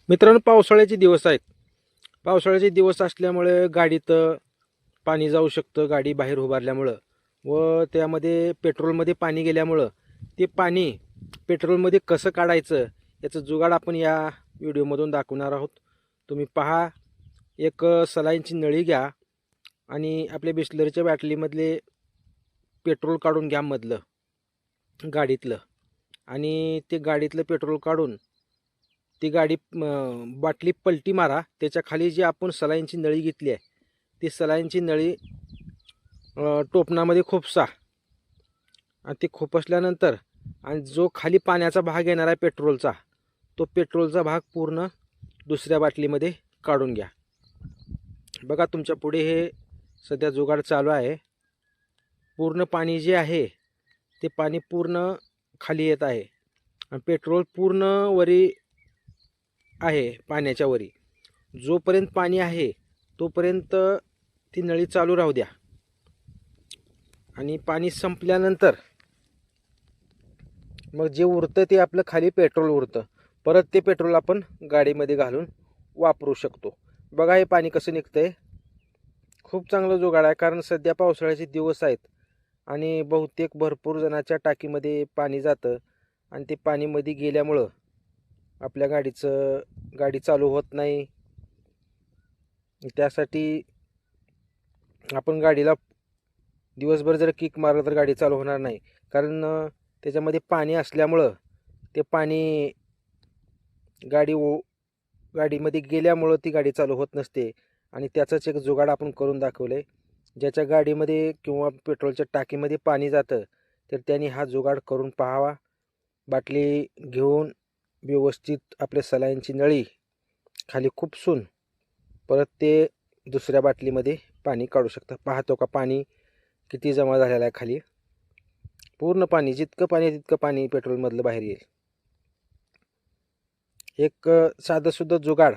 मित्रांनो, पावसाळ्याचे दिवस आहेत. पावसाळ्याचे दिवस असल्यामुळे गाडीत पाणी जाऊ शकतं, गाडी बाहेर उभारल्यामुळं व त्यामध्ये पेट्रोलमध्ये पाणी गेल्यामुळं ते पाणी पेट्रोलमध्ये कसं काढायचं याचं जुगाड आपण या व्हिडिओमधून दाखवणार आहोत. तुम्ही पहा, एक सलाईनची नळी घ्या आणि आपल्या बिस्लरीच्या बाटलीमधले पेट्रोल काढून घ्या मधलं गाडीतलं, आणि ते गाडीतलं पेट्रोल काढून ती गाडी बाटली पलटी मारा. त्याच्या खाली जी आपण सलाईनची नळी घेतली आहे ती सलाईनची नळी टोपणामध्ये खुपसा, आणि ती खुपसल्यानंतर आणि जो खाली पाण्याचा भाग येणार आहे पेट्रोलचा, तो पेट्रोलचा भाग पूर्ण दुसऱ्या बाटलीमध्ये काढून घ्या. बघा, तुमच्या पुढे हे सध्या जुगाड चालू आहे. पूर्ण पाणी जे आहे ते पाणी पूर्ण खाली येत आहे आणि पेट्रोल पूर्ण वरी आहे, पाण्याच्या वरी. जोपर्यंत पाणी आहे तोपर्यंत ती नळी चालू राहू द्या, आणि पाणी संपल्यानंतर मग जे उरतं ते आपलं खाली पेट्रोल उरतं. परत ते पेट्रोल आपण गाडीमध्ये घालून वापरू शकतो. बघा हे पाणी कसं निघतंय. खूप चांगलं जुगाड आहे, कारण सध्या पावसाळ्याचे दिवस आहेत आणि बहुतेक भरपूर जणांच्या टाकीमध्ये पाणी जातं आणि ते पाणी मध्ये गेल्यामुळं आपल्या गाडी चालू होत नाही. त्यासाठी आपण गाडीला दिवसभर जर किक मारलं तर गाडी चालू होणार नाही, कारण त्याच्यामध्ये पाणी असल्यामुळं ते पाणी गाडीमध्ये गेल्यामुळं ती गाडी चालू होत नसते. आणि त्याचंच एक जुगाड आपण करून दाखवलं आहे. ज्याच्या गाडीमध्ये किंवा पेट्रोलच्या टाकीमध्ये पाणी जातं तर त्यांनी हा जुगाड करून पाहावा. बाटली घेऊन व्यवस्थित आपल्या सलाईनची नळी खाली खुपसून परत ते दुसऱ्या बाटलीमध्ये पाणी काढू शकता. पाहतो का पाणी किती जमा झालेलं आहे खाली. पूर्ण पाणी, जितकं पाणी तितकं पाणी पेट्रोलमधलं बाहेर येईल. एक साधं सुद्धा जुगाड